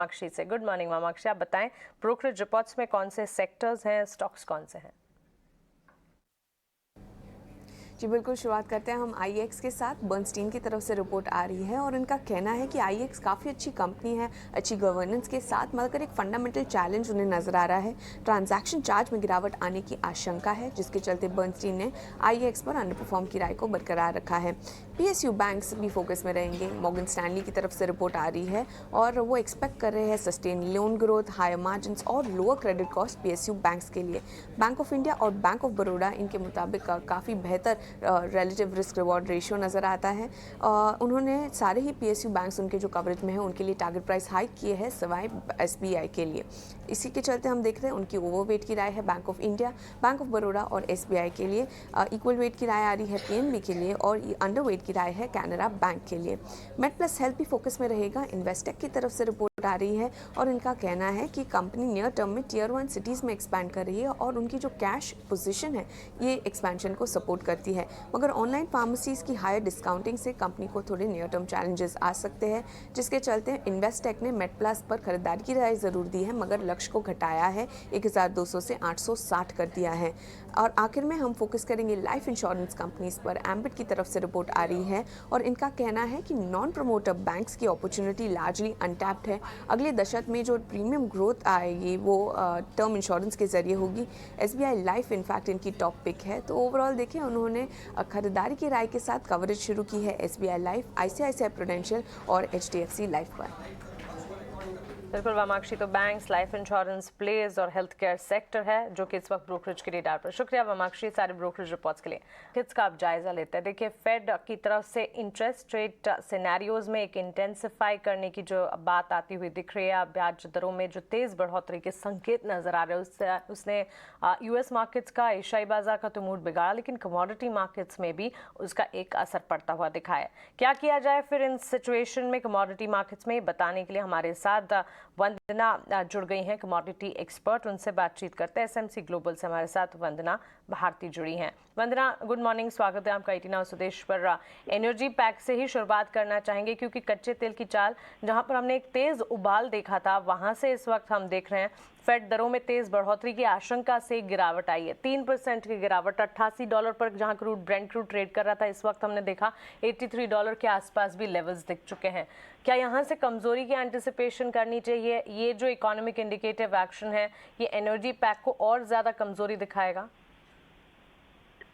मामाक्षी से। Good morning मामाक्षी, आप बताएं ब्रोकरेज रिपोर्ट्स में कौन से सेक्टर्स हैं, स्टॉक्स कौन से हैं? जी बिल्कुल, शुरुआत करते हैं हम आईएक्स के साथ। बर्नस्टीन की तरफ से रिपोर्ट आ रही है और इनका कहना है कि आईएक्स काफ़ी अच्छी कंपनी है, अच्छी गवर्नेंस के साथ, मगर एक फंडामेंटल चैलेंज उन्हें नजर आ रहा है। ट्रांजैक्शन चार्ज में गिरावट आने की आशंका है, जिसके चलते बर्नस्टीन ने आईएक्स पर अंडर परफॉर्म की राय को बरकरार रखा है। पीएसयू बैंक्स भी फोकस में रहेंगे। मॉर्गन स्टैनली की तरफ से रिपोर्ट आ रही है और वो एक्सपेक्ट कर रहे हैं sustain loan growth, higher margin और lower credit cost PSU banks के लिए। बैंक ऑफ इंडिया और बैंक ऑफ बड़ौदा इनके मुताबिक काफ़ी बेहतर रिलेटिव रिस्क रिवॉर्ड रेशियो नज़र आता है। उन्होंने सारे ही पीएसयू बैंक्स उनके जो कवरेज में है उनके लिए टारगेट प्राइस हाइक किए हैं, सिवाय एसबीआई के लिए। इसी के चलते हम देख रहे हैं उनकी ओवरवेट की राय है bank of India, bank of Baroda और एसबीआई के लिए। इक्वल वेट की राय आ रही है पीएनबी के लिए और अंडर वेट की राय है कैनरा बैंक के लिए। मेट प्लस हेल्थ भी फोकस में रहेगा। इन्वेस्टेक की तरफ से रिपोर्ट आ रही है और इनका कहना है कि कंपनी नियर टर्म में टियर 1 सिटीज़ में एक्सपैंड कर रही है और उनकी जो कैश पोजीशन है ये एक्सपेंशन को सपोर्ट करती है। मगर ऑनलाइन फार्मेसीज़ की हायर डिस्काउंटिंग से कंपनी को थोड़े नियर टर्म चैलेंजेस आ सकते हैं, जिसके चलते इन्वेस्टेक ने मेट प्लस पर खरीदारी की राय ज़रूर दी है, मगर लक्ष्य को घटाया है, 1200 से 860 कर दिया है। और आखिर में हम फोकस करेंगे लाइफ इंश्योरेंस कंपनीज पर। एम्बिट की तरफ से रिपोर्ट आ रही है और इनका कहना है कि नॉन प्रमोटर बैंक्स की अपॉर्चुनिटी लार्जली अनटैप्ड है। अगले दशक में जो प्रीमियम ग्रोथ आएगी वो टर्म इंश्योरेंस के जरिए होगी। एसबीआई लाइफ इनफैक्ट इनकी टॉप पिक है। तो ओवरऑल देखिए, उन्होंने खरीदारी की राय के साथ कवरेज शुरू की है एसबीआई लाइफ, आईसीआईसीआई प्रूडेंशियल और एचडीएफसी लाइफ पर। बिल्कुल वामाक्षी, तो बैंक्स, लाइफ इंश्योरेंस, प्लेज और हेल्थ केयर सेक्टर है जो कि इस वक्त ब्रोकरेज के रेडार पर। शुक्रिया वामाक्षी सारे ब्रोकरेज रिपोर्ट्स के लिए। हिट्स का आप जायजा लेते हैं। देखिए, फेड की तरफ से इंटरेस्ट रेट सिनेरियोज में एक इंटेंसिफाई करने की जो बात आती हुई दिख रही है। ब्याज दरों में जो तेज बढ़ोतरी के संकेत नजर आ रहे हैं उसने यूएस मार्केट्स का, एशियाई बाजार का तो मूड बिगाड़ा, लेकिन कमोडिटी मार्केट्स में भी उसका एक असर पड़ता हुआ दिखा है। क्या किया जाए फिर इन सिचुएशन में कमोडिटी मार्केट्स में, बताने के लिए हमारे साथ वंदना जुड़ गई हैं, कमोडिटी एक्सपर्ट। उनसे बातचीत करते हैं। एसएमसी ग्लोबल से हमारे साथ वंदना भारती जुड़ी हैं। वंदना, गुड मॉर्निंग, स्वागत है आपका 18 स्वदेश पर। एनर्जी पैक से ही शुरुआत करना चाहेंगे, क्योंकि कच्चे तेल की चाल जहां पर हमने एक तेज उबाल देखा था, वहां से इस वक्त हम देख रहे हैं फेड दरों में तेज बढ़ोतरी की आशंका से गिरावट आई है। 3% की गिरावट, $88 पर जहां ब्रेंट क्रूड ट्रेड कर रहा था, इस वक्त हमने देखा $83 के आसपास भी लेवल्स दिख चुके हैं। क्या यहाँ से कमजोरी की एंटिसिपेशन करनी चाहिए? ये जो इकोनॉमिक इंडिकेटिव एक्शन है, ये एनर्जी पैक को और ज्यादा कमजोरी दिखाएगा?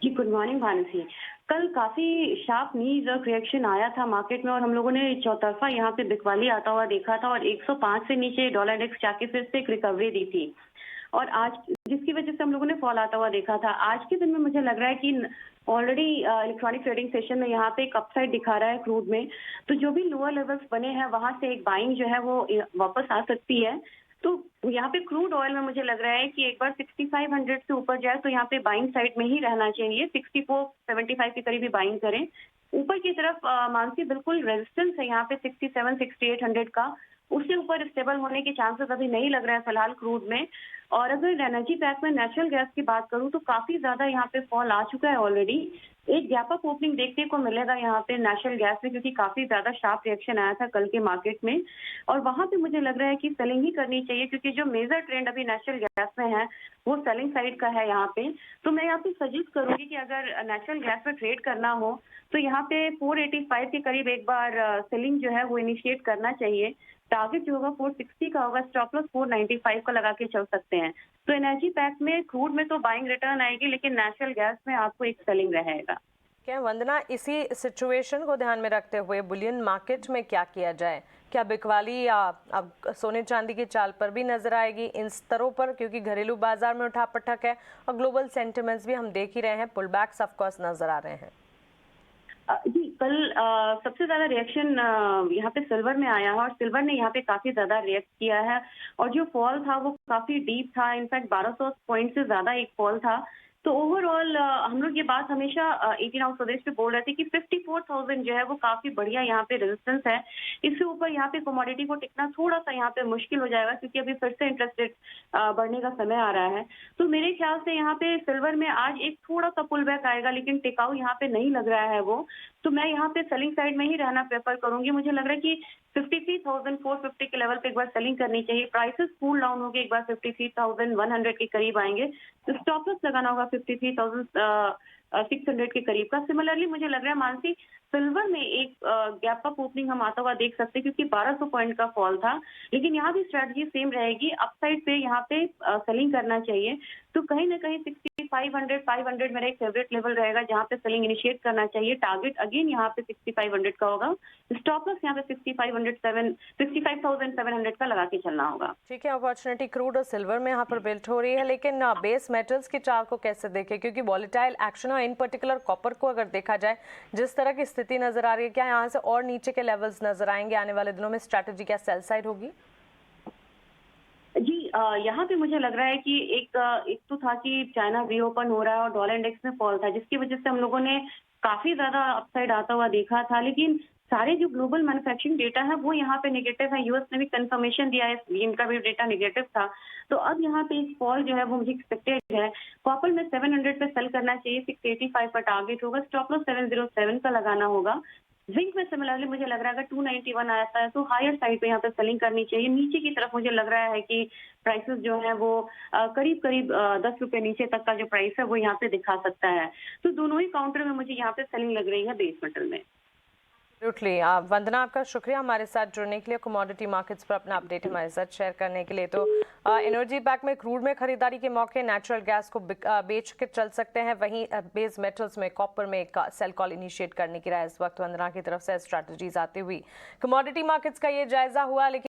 जी, गुड मॉर्निंग भानुसी। कल काफी शार्प नी जर्क रिएक्शन आया था मार्केट में और हम लोगों ने चौतरफा यहाँ पे बिकवाली आता हुआ देखा था और 105 से नीचे डॉलर इंडेक्स जाके फिर से एक रिकवरी दी थी और आज जिसकी वजह से हम लोगों ने फॉल आता हुआ देखा था। आज के दिन में मुझे लग रहा है कि ऑलरेडी इलेक्ट्रॉनिक ट्रेडिंग सेशन में यहाँ पे एक अपसाइड दिखा रहा है क्रूड में, तो जो भी लोअर लेवल्स बने हैं वहां से एक बाइंग जो है वो वापस आ सकती है। तो यहाँ पे क्रूड ऑयल में मुझे लग रहा है कि एक बार 6500 से ऊपर जाए तो यहाँ पे बाइंग साइड में ही रहना चाहिए। 6475 के करीब भी बाइंग करें। ऊपर की तरफ मानसी बिल्कुल रेजिस्टेंस है यहाँ पे 67 6800 का, उससे ऊपर स्टेबल होने के चांसेस अभी नहीं लग रहे हैं फिलहाल क्रूड में। और अगर एनर्जी पैक में नेचुरल गैस की बात करूं तो काफी ज्यादा यहाँ पे फॉल आ चुका है ऑलरेडी। एक गैप अप ओपनिंग देखने को मिलेगा यहाँ पे नेचुरल गैस में, क्योंकि काफी ज्यादा शार्प रिएक्शन आया था कल के मार्केट में और वहां पे मुझे लग रहा है कि सेलिंग ही करनी चाहिए, क्योंकि जो मेजर ट्रेंड अभी नेचुरल गैस में है वो सेलिंग साइड का है यहाँ पे। तो मैं यहाँ पे सजेस्ट करूंगी कि अगर नेचुरल गैस पे ट्रेड करना हो तो यहाँ पे 485 के करीब एक बार सेलिंग जो है वो इनिशिएट करना चाहिए। टारगेट जो होगा 460 का होगा, स्टॉप लॉस 495 का लगा के चल सकते हैं। तो एनर्जी पैक में क्रूड में तो बाइंग रिटर्न आएगी, लेकिन नेचुरल गैस में आपको एक सेलिंग रहेगा। क्या वंदना, इसी सिचुएशन को ध्यान में रखते हुए बुलियन मार्केट में क्या किया जाए? क्या बिकवाली या अब सोने चांदी की चाल पर भी नजर आएगी इन स्तरों पर, क्योंकि घरेलू बाजार में उठापटक है और ग्लोबल सेंटिमेंट्स भी हम देख ही रहे हैं, पुल बैक्स ऑफ कोर्स नजर आ रहे हैं? जी, कल सबसे ज्यादा रिएक्शन यहाँ पे सिल्वर में आया है और सिल्वर ने यहाँ पे काफी ज्यादा रिएक्ट किया है और जो फॉल था वो काफी डीप था। इनफैक्ट 1200 पॉइंट से ज्यादा एक फॉल था। तो ओवरऑल हम लोग ये बात हमेशा 18 आउट स्वदेश पे बोल रहे थे कि 54,000 जो है वो काफी बढ़िया यहाँ पे रेजिस्टेंस है। इससे ऊपर यहाँ पे कमोडिटी को टिकना थोड़ा सा यहाँ पे मुश्किल हो जाएगा, क्योंकि अभी फिर से इंटरेस्ट रेट बढ़ने का समय आ रहा है। तो मेरे ख्याल से यहाँ पे सिल्वर में आज एक थोड़ा सा पुल बैक आएगा, लेकिन टिकाऊ यहाँ पे नहीं लग रहा है वो। तो मैं यहाँ पे सेलिंग साइड में ही रहना प्रेफर करूंगी। मुझे लग रहा है कि 53,450 के लेवल पे एक बार सेलिंग करनी चाहिए। प्राइसेस कूल डाउन होके एक बार 53,100 के करीब आएंगे, तो स्टॉप लॉस लगाना होगा 53,600 के करीब का। सिमिलरली मुझे लग रहा है मानसी, सिल्वर में एक गैप अप ओपनिंग हम आता हुआ देख सकते हैं, क्योंकि 1200 पॉइंट का फॉल था, लेकिन यहाँ भी स्ट्रेटजी सेम रहेगी, अपसाइड पे यहाँ पे सेलिंग करना चाहिए। तो कहीं ना कहीं 6500 500 मेरा एक फेवरेट लेवल रहेगा जहाँ पे सेलिंग इनिशिएट करना चाहिए। टारगेट अगेन यहाँ पे 6500 का होगा। स्टॉप लॉस यहाँ पे 65,700 का लगा के चलना होगा। ठीक है, अपॉर्चुनिटी क्रूड और सिल्वर में यहाँ पर बिल्ट हो रही है, लेकिन बेस मेटल्स की चाल को कैसे देखें, क्योंकि वॉलेटाइल एक्शन और इन पर्टिकुलर कॉपर को अगर देखा जाए जिस तरह की स्थिति नजर आ रही है, क्या यहाँ से और नीचे के लेवल्स नजर आएंगे आने वाले दिनों में? स्ट्रैटेजी क्या सेल साइड होगी? जी, यहाँ पे मुझे लग रहा है कि एक तो था कि चाइना रीओपन हो रहा है और डॉलर इंडेक्स में फॉल था, जिसकी वजह से हम लोगों ने काफी ज्यादा अपसाइड आता हुआ देखा था, लेकिन सारे जो ग्लोबल मैन्युफैक्चरिंग डेटा है वो यहाँ पे नेगेटिव है। यूएस ने भी कंफर्मेशन दिया है, इनका भी डेटा नेगेटिव था, तो अब यहाँ पे इस फॉल जो है वो मुझे एक्सपेक्टेड है। कॉपर में 700 पे सेल करना चाहिए, 685 का टारगेट होगा, स्टॉप लॉस 707 का लगाना होगा। जिंक में सिमिलरली मुझे लग रहा है अगर 291 आता है तो हायर साइड पे यहाँ पे सेलिंग करनी चाहिए। नीचे की तरफ मुझे लग रहा है कि प्राइसेस जो है वो करीब करीब 10 रुपए नीचे तक का जो प्राइस है वो यहाँ पे दिखा सकता है। तो दोनों ही काउंटर में मुझे यहाँ पे सेलिंग लग रही है बेस मेटल में। एब्सोल्युटली। वंदना, आपका शुक्रिया हमारे साथ जुड़ने के लिए, कमोडिटी मार्केट्स पर अपना अपडेट हमारे साथ शेयर करने के लिए। तो एनर्जी पैक में क्रूड में खरीदारी के मौके नेचुरल गैस को बेच के चल सकते हैं, वहीं बेस मेटल्स में कॉपर में एक सेल कॉल इनिशिएट करने की राय इस वक्त वंदना की तरफ से स्ट्रैटेजीज आती हुई। कमोडिटी मार्केट्स का ये जायजा हुआ, लेकिन